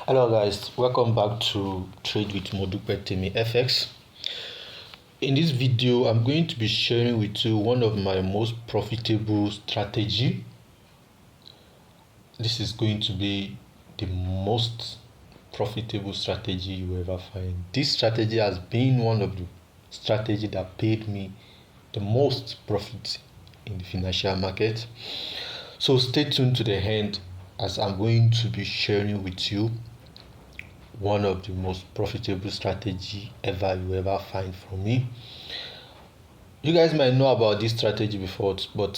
Hello guys, welcome back to Trade with Modupetemi FX. In this video, I'm going to be sharing with you one of my most profitable strategy. This is going to be the most profitable strategy you ever find. This strategy has been one of the strategy that paid me the most profit in the financial market. So stay tuned to the end as I'm going to be sharing with you one of the most profitable strategy you ever find from me. You guys might know about this strategy before, but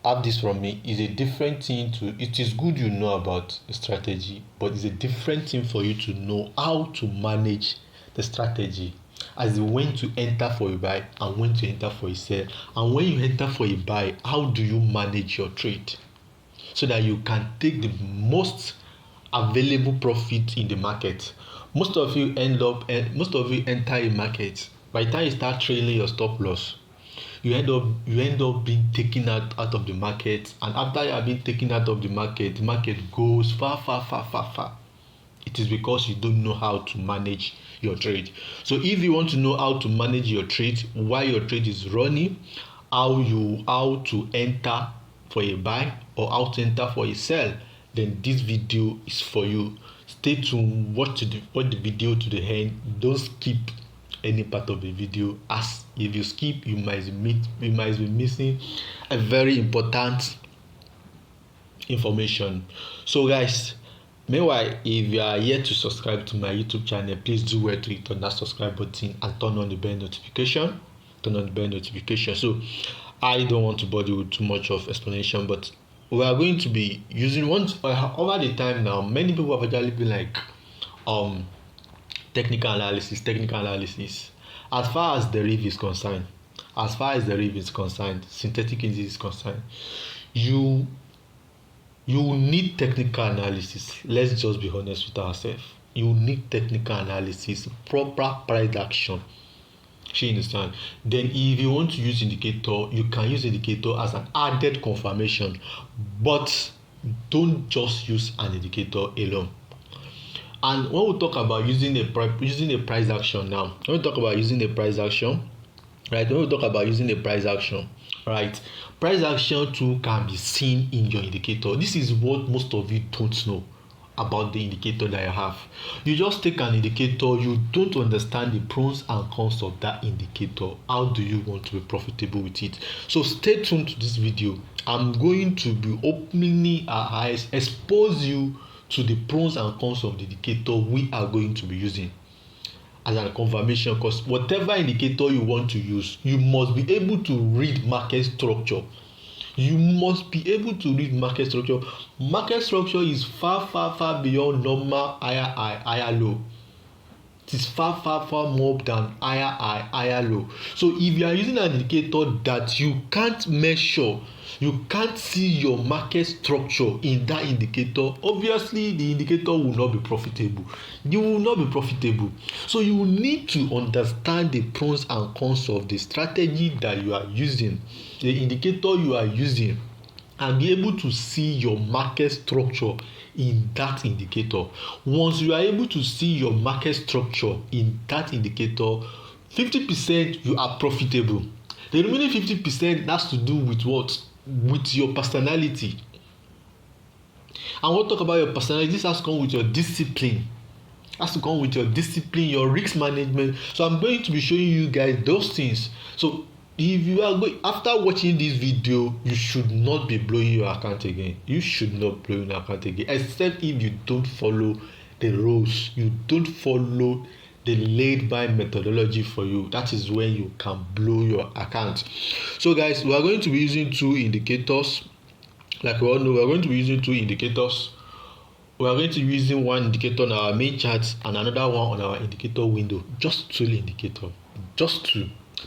have this from me is a different thing to it is good you know about a strategy, but it's a different thing for you to know how to manage the strategy, as in when to enter for a buy and when to enter for a sell, and when you enter for a buy, how do you manage your trade so that you can take the most available profit in the market. Most of you enter a market. By the time you start trailing your stop loss, you end up being taken out of the market, and after you have been taken out of the market goes far. It is because you don't know how to manage your trade. So if you want to know how to manage your trade while your trade is running, how to enter for a buy or how to enter for a sell, then this video is for you. Stay tuned, watch the video to the end. Don't skip any part of the video, as if you skip you might be missing a very important information. So guys, meanwhile, if you are yet to subscribe to my YouTube channel, please do well to hit on that subscribe button and turn on the bell notification. So I don't want to bother you with too much of explanation, but we are going to be using over the time now. Many people have actually been like technical analysis. As far as Deriv is concerned, synthetic indices is concerned, you need technical analysis. Let's just be honest with ourselves. You need technical analysis, proper price action. You understand? Then if you want to use indicator, you can use indicator as an added confirmation, but don't just use an indicator alone. And when we talk about using a price action now, price action too can be seen in your indicator. This is what most of you don't know about the indicator that you have. You just take an indicator, you don't understand the pros and cons of that indicator. How do you want to be profitable with it? So stay tuned to this video. I'm going to be opening our eyes, expose you to the pros and cons of the indicator we are going to be using as a confirmation, because whatever indicator you want to use, you must be able to read market structure. Market structure is far beyond normal higher high, higher low. It is far more than higher high, higher low. So if you are using an indicator that you can't measure, you can't see your market structure in that indicator, obviously the indicator will not be profitable. You will not be profitable. So you need to understand the pros and cons of the strategy that you are using, the indicator you are using, and be able to see your market structure in that indicator. Once you are able to see your market structure in that indicator, 50% you are profitable. The remaining 50% has to do with what? With your personality. And we'll talk about your personality. This has to come with your discipline. Your risk management. So I'm going to be showing you guys those things. So if you are going, after watching this video, you should not be blowing your account again. Except if you don't follow the rules, you don't follow the laid by methodology for you. That is when you can blow your account. So guys, we are going to be using two indicators. Like we all know, we are going to be using two indicators. We are going to be using one indicator on our main chart and another one on our indicator window. Just two indicators.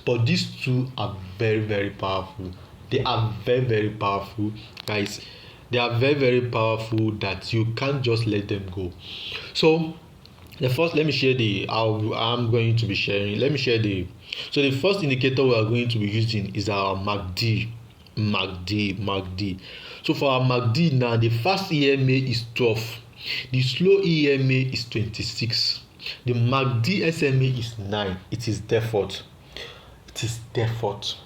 But these two are very powerful. They are very powerful, guys. They are very powerful that you can't just let them go. So the first, let me share so the first indicator we are going to be using is our MACD. So for our MACD now, the fast EMA is 12, the slow EMA is 26, the MACD SMA is 9. It is default. It is default.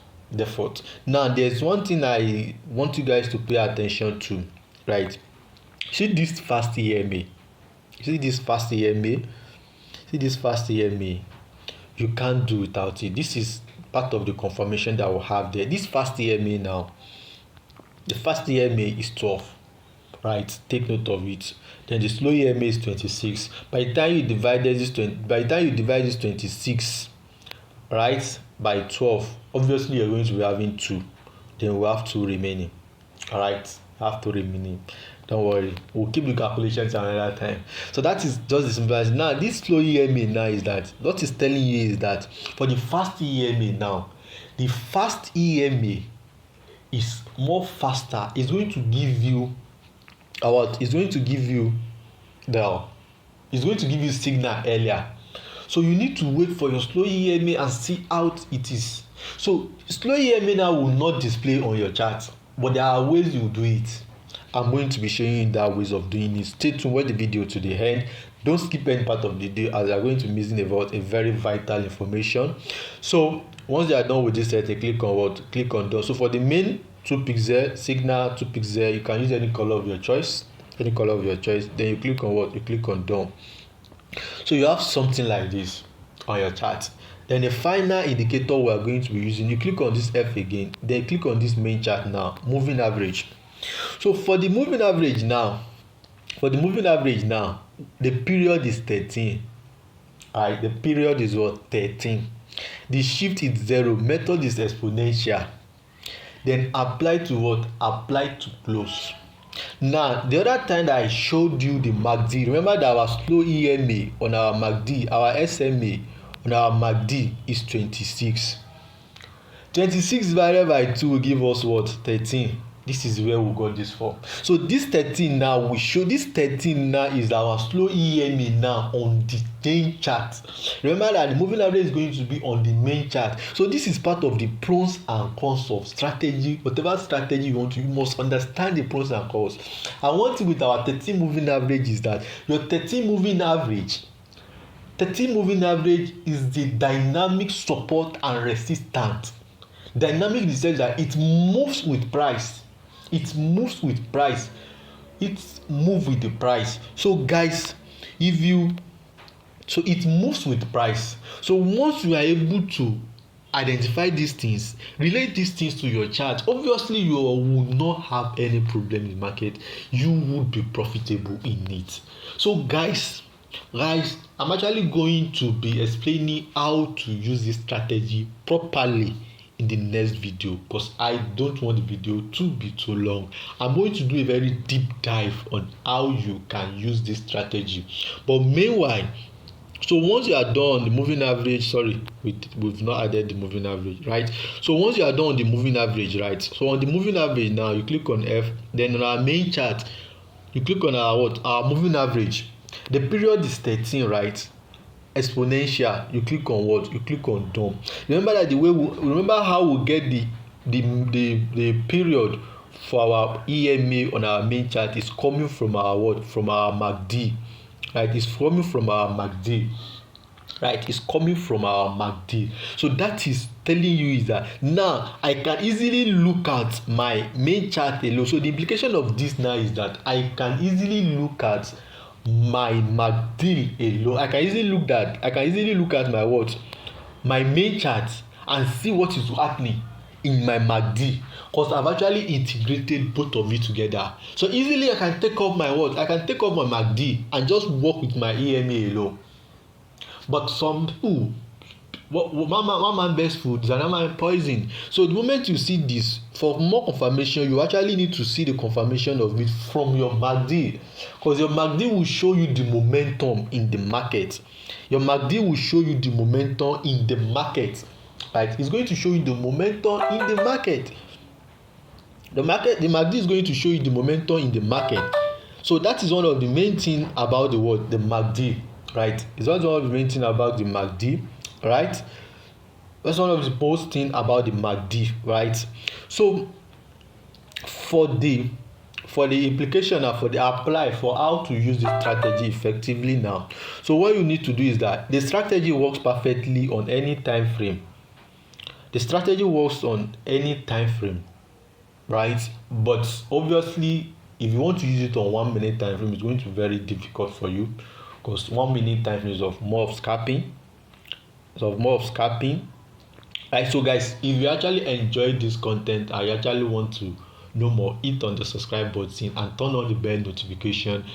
Now there's one thing I want you guys to pay attention to, right? See this fast EMA. See this fast EMA. You can't do without it. This is part of the confirmation that we'll have there. This fast EMA now, the fast EMA is 12, right? Take note of it. Then the slow EMA is 26. By the time you divide this 26, right, by 12, obviously you're going to be having 2. Then we'll have 2 remaining. All right, have 2 remaining. Don't worry, we'll keep the calculations another time. So that is just the simple as. Now this slow EMA now is that what it's telling you is that for the fast EMA now, the fast EMA is more faster. It's going to give you it's going to give you signal earlier. So you need to wait for your slow EMA and see how it is. So slow EMA now will not display on your chart, but there are ways you do it. I'm going to be showing you that ways of doing it. Stay tuned, watch the video to the end. Don't skip any part of the video as you are going to be missing about a very vital information. So once you are done with this setting, click on what? Click on done. So for the main 2 pixel signal, 2 pixel, you can use any color of your choice. Then you click on what? You click on done. So you have something like this on your chart. Then the final indicator we are going to be using, you click on this F again, then click on this main chart now, moving average. So for the moving average now, the period is 13. Alright, the period is what? 13. The shift is 0. Method is exponential. Then apply to what? Apply to close. Now the other time that I showed you the MACD, remember that our slow EMA on our MACD, our SMA on our MACD is 26. 26 divided by 2 will give us what? 13. This is where we got this from. So this 13 now, we show this 13 now is our slow EMA now on the main chart. Remember that the moving average is going to be on the main chart. So this is part of the pros and cons of strategy. Whatever strategy you want to, you must understand the pros and cons. And one thing with our 13 moving average is that your 13 moving average is the dynamic support and resistance. Dynamic in the sense that it moves with price. It moves with the price. So guys, it moves with the price. So once you are able to identify these things, relate these things to your chart, obviously you will not have any problem in the market. You would be profitable in it. So guys, I'm actually going to be explaining how to use this strategy properly in the next video, because I don't want the video to be too long. I'm going to do a very deep dive on how you can use this strategy. But meanwhile, so once you are done the moving average, we've not added the moving average, right? So once you are done on the moving average, right? So on the moving average now, you click on F. Then on our main chart, you click on our moving average. The period is 13, right? Exponential, you click on what? You click on done. Remember that remember how we get the period for our EMA on our main chart is coming from our what? From our MACD, right? It's coming from our MACD, right? It's coming from our MACD. So that is telling you is that now I can easily look at my main chart alone. So the implication of this now is that I can easily look at my MACD alone. I can easily look at my what? My main chart and see what is happening in my MACD, because I've actually integrated both of it together. So easily I can take off my what? I can take off my MACD and just work with my EMA alone. But some people, one man best food is another man poison. So the moment you see this, for more confirmation, you actually need to see the confirmation of it from your MACD, because your MACD will show you the momentum in the market. Right? It's going to show you the momentum in the market. The MACD is going to show you the momentum in the market. So that is one of the main thing about the MACD, right? It's one of the main thing about the MACD. Right, that's one of the most thing about the MACD, right? So for the for the implication and for the apply for how to use the strategy effectively now. So what you need to do is that the strategy works perfectly on any time frame. The strategy works on any time frame, right? But obviously, if you want to use it on 1 minute time frame, it's going to be very difficult for you, because 1 minute time frame is of more of scalping. Right, so guys, if you actually enjoyed this content and you actually want to know more, hit on the subscribe button and turn on the bell notification.